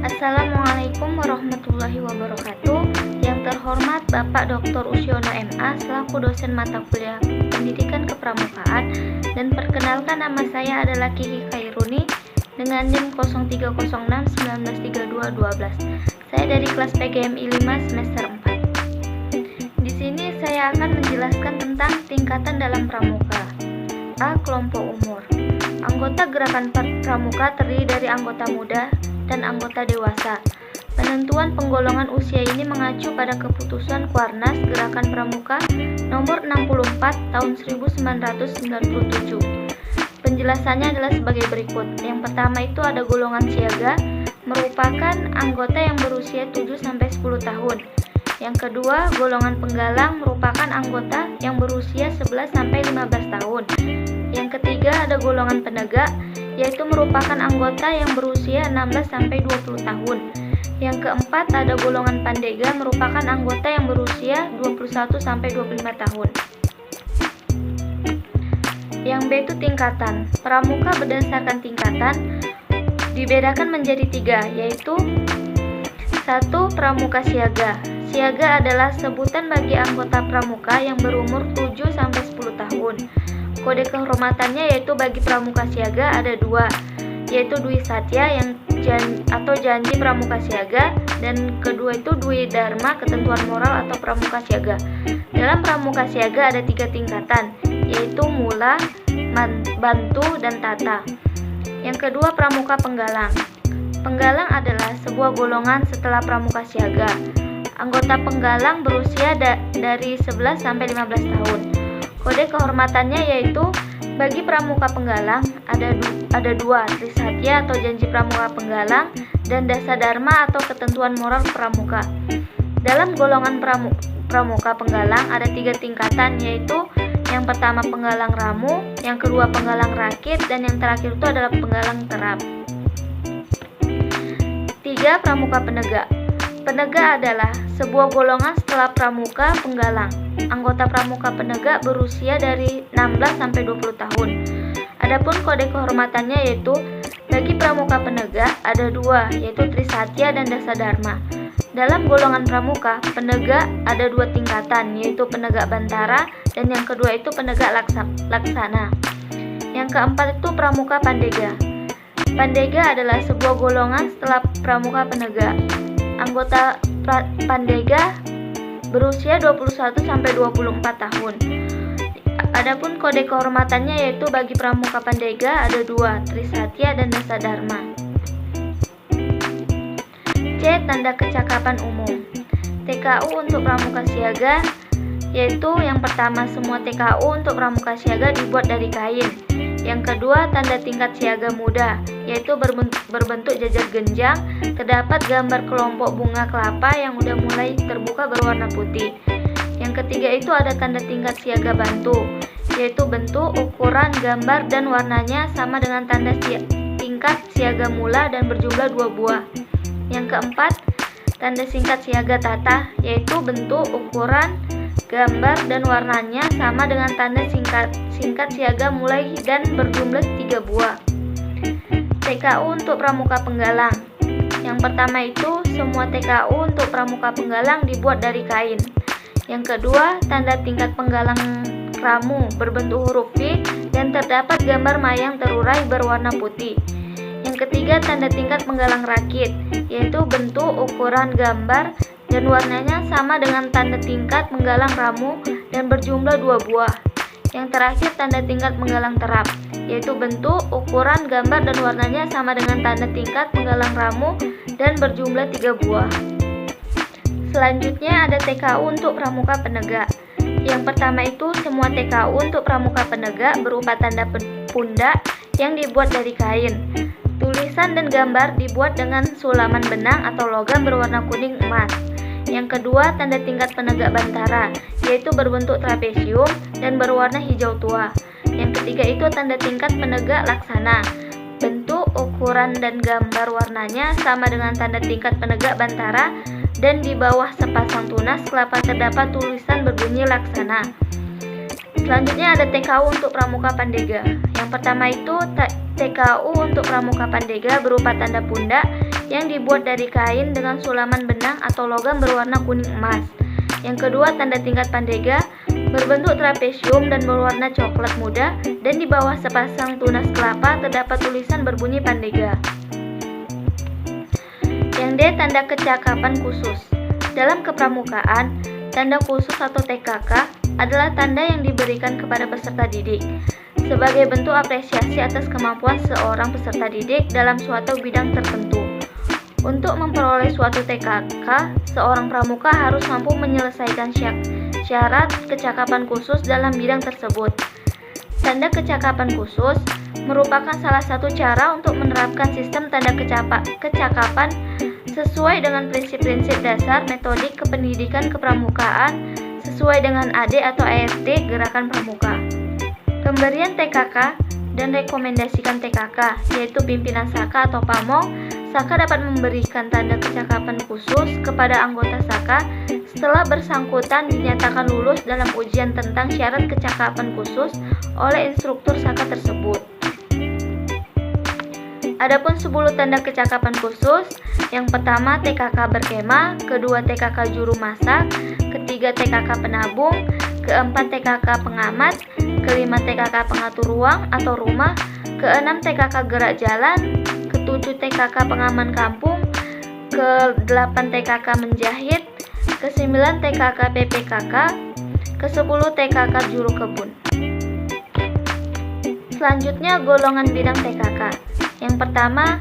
Assalamualaikum warahmatullahi wabarakatuh. Yang terhormat Bapak Dr. Usyono MA selaku dosen mata kuliah Pendidikan Kepramukaan, dan perkenalkan, nama saya adalah Kiki Khairuni dengan NIM 0306193212. Saya dari kelas PGMI 5 semester 4. Di sini saya akan menjelaskan tentang tingkatan dalam pramuka. A. Kelompok umur. Anggota gerakan pramuka terdiri dari anggota muda dan anggota dewasa. Penentuan penggolongan usia ini mengacu pada keputusan Kuarnas Gerakan Pramuka nomor 64 tahun 1997. Penjelasannya adalah sebagai berikut. Yang pertama itu ada golongan siaga, merupakan anggota yang berusia 7-10 tahun. Yang kedua, golongan penggalang, merupakan anggota yang berusia 11-15 tahun. Yang ketiga, ada golongan penegak, yaitu merupakan anggota yang berusia 16-20 tahun. Yang keempat, ada golongan pandega, merupakan anggota yang berusia 21-25 tahun. Yang B itu tingkatan. Pramuka berdasarkan tingkatan dibedakan menjadi 3, yaitu 1. Pramuka siaga. Siaga adalah sebutan bagi anggota pramuka yang berumur 7-10 tahun. Kode kehormatannya yaitu bagi pramuka siaga ada 2, yaitu Dwi Satya atau janji pramuka siaga, dan kedua itu Dwi Dharma, ketentuan moral atau pramuka siaga. Dalam pramuka siaga ada 3 tingkatan, yaitu mula, bantu, dan tata. Yang kedua, pramuka penggalang. Penggalang adalah sebuah golongan setelah pramuka siaga. Anggota penggalang berusia dari 11-15 tahun. Kode kehormatannya yaitu bagi pramuka penggalang ada 2, Trisatya atau janji pramuka penggalang, dan Dasa Dharma atau ketentuan moral pramuka. Dalam golongan pramuka penggalang ada 3 tingkatan, yaitu yang pertama penggalang ramu, yang kedua penggalang rakit, dan yang terakhir itu adalah penggalang terap. 3. Pramuka penegak. Penegak adalah sebuah golongan setelah pramuka penggalang. Anggota pramuka penegak berusia dari 16-20 tahun. Adapun kode kehormatannya yaitu bagi pramuka penegak ada 2, yaitu Trisatya dan Dasa Dharma. Dalam golongan pramuka penegak ada 2 tingkatan, yaitu penegak bantara dan yang kedua itu penegak laksana. Yang keempat itu pramuka pandega. Pandega adalah sebuah golongan setelah pramuka penegak. Anggota pandega berusia 21-24 tahun. Adapun kode kehormatannya yaitu bagi pramuka pandega ada 2, Trisatya dan Dasa Dharma. C. Tanda kecakapan umum. TKU untuk pramuka siaga, yaitu yang pertama semua TKU untuk pramuka siaga dibuat dari kain. Yang kedua, tanda tingkat siaga muda, yaitu berbentuk jajar genjang, terdapat gambar kelompok bunga kelapa yang udah mulai terbuka berwarna putih. Yang ketiga itu ada tanda tingkat siaga bantu, yaitu bentuk, ukuran, gambar, dan warnanya sama dengan tanda tingkat siaga mula dan berjumlah 2 buah. Yang keempat, tanda singkat siaga tata, yaitu bentuk, ukuran, gambar, dan warnanya sama dengan tanda singkat siaga mulai dan berjumlah 3 buah. TKU untuk pramuka penggalang. Yang pertama itu semua TKU untuk pramuka penggalang dibuat dari kain. Yang kedua, tanda tingkat penggalang ramu berbentuk huruf V dan terdapat gambar mayang terurai berwarna putih. Yang ketiga, tanda tingkat penggalang rakit, yaitu bentuk, ukuran, gambar, dan warnanya sama dengan tanda tingkat penggalang ramu dan berjumlah 2 buah. Yang terakhir, tanda tingkat penggalang terap, yaitu bentuk, ukuran, gambar, dan warnanya sama dengan tanda tingkat penggalang ramu dan berjumlah 3 buah. Selanjutnya ada TKU untuk pramuka penegak. Yang pertama itu semua TKU untuk pramuka penegak berupa tanda pundak yang dibuat dari kain. Tulisan dan gambar dibuat dengan sulaman benang atau logam berwarna kuning emas. Yang kedua, tanda tingkat penegak bantara, yaitu berbentuk trapesium dan berwarna hijau tua. Yang ketiga itu tanda tingkat penegak laksana. Bentuk, ukuran, dan gambar warnanya sama dengan tanda tingkat penegak bantara, dan di bawah sepasang tunas kelapa terdapat tulisan berbunyi laksana. Selanjutnya ada TKU untuk pramuka pandega. Yang pertama itu TKU untuk pramuka pandega berupa tanda pundak yang dibuat dari kain dengan sulaman benang atau logam berwarna kuning emas. Yang kedua, tanda tingkat pandega berbentuk trapesium dan berwarna coklat muda, dan di bawah sepasang tunas kelapa terdapat tulisan berbunyi pandega. Yang D, tanda kecakapan khusus. Dalam kepramukaan, tanda khusus atau TKK adalah tanda yang diberikan kepada peserta didik sebagai bentuk apresiasi atas kemampuan seorang peserta didik dalam suatu bidang tertentu. Untuk memperoleh suatu TKK, seorang pramuka harus mampu menyelesaikan syarat kecakapan khusus dalam bidang tersebut. Tanda kecakapan khusus merupakan salah satu cara untuk menerapkan sistem tanda kecakapan sesuai dengan prinsip-prinsip dasar metodik kependidikan kepramukaan sesuai dengan AD atau AST Gerakan Pramuka. Pemberian TKK dan rekomendasikan TKK, yaitu pimpinan Saka atau Pamong. Saka dapat memberikan tanda kecakapan khusus kepada anggota Saka setelah bersangkutan dinyatakan lulus dalam ujian tentang syarat kecakapan khusus oleh instruktur Saka tersebut. Adapun 10 tanda kecakapan khusus, yang pertama TKK berkemah, kedua TKK juru masak, ketiga TKK penabung, keempat TKK pengamat, kelima TKK pengatur ruang atau rumah, keenam TKK gerak jalan, ketujuh TKK pengaman kampung, ke-8 TKK menjahit, ke-9 TKK PPKK, ke-10 TKK juru kebun. Selanjutnya golongan bidang TKK. Yang pertama,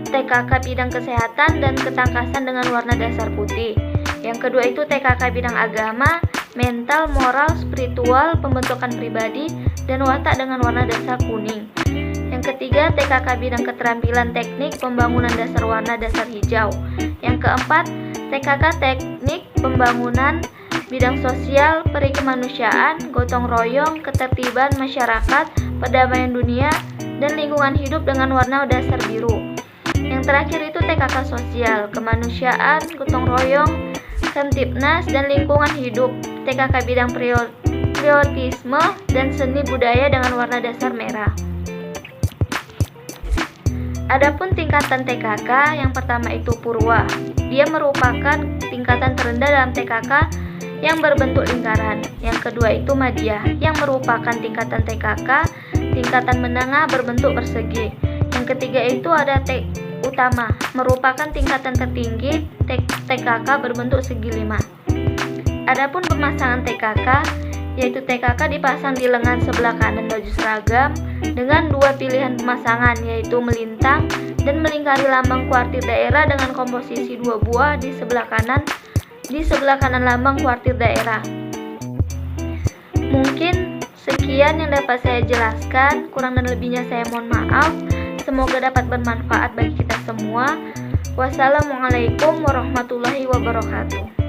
TKK bidang kesehatan dan ketangkasan dengan warna dasar putih. Yang kedua itu TKK bidang agama, mental, moral, spiritual, pembentukan pribadi, dan watak dengan warna dasar kuning. Yang ketiga TKK bidang keterampilan teknik, pembangunan dasar warna dasar hijau. Yang keempat TKK teknik pembangunan bidang sosial, perikemanusiaan, gotong royong, ketertiban masyarakat, perdamaian dunia, dan lingkungan hidup dengan warna dasar biru. Yang terakhir itu TKK sosial, kemanusiaan, gotong royong, Kamtibnas, dan lingkungan hidup. TKK bidang patriotisme dan seni budaya dengan warna dasar merah. Adapun tingkatan TKK, yang pertama itu Purwa. Dia merupakan tingkatan terendah dalam TKK yang berbentuk lingkaran. Yang kedua itu Madya, yang merupakan tingkatan TKK tingkatan menengah berbentuk persegi. Yang ketiga itu ada Utama, merupakan tingkatan tertinggi TKK berbentuk segi 5. Adapun pemasangan TKK, yaitu TKK dipasang di lengan sebelah kanan baju seragam dengan dua pilihan pemasangan, yaitu melintang dan melingkari lambang kuartir daerah dengan komposisi 2 buah di sebelah kanan lambang kuartir daerah. Mungkin sekian yang dapat saya jelaskan, kurang dan lebihnya saya mohon maaf. Semoga dapat bermanfaat bagi kita semua. Wassalamualaikum warahmatullahi wabarakatuh.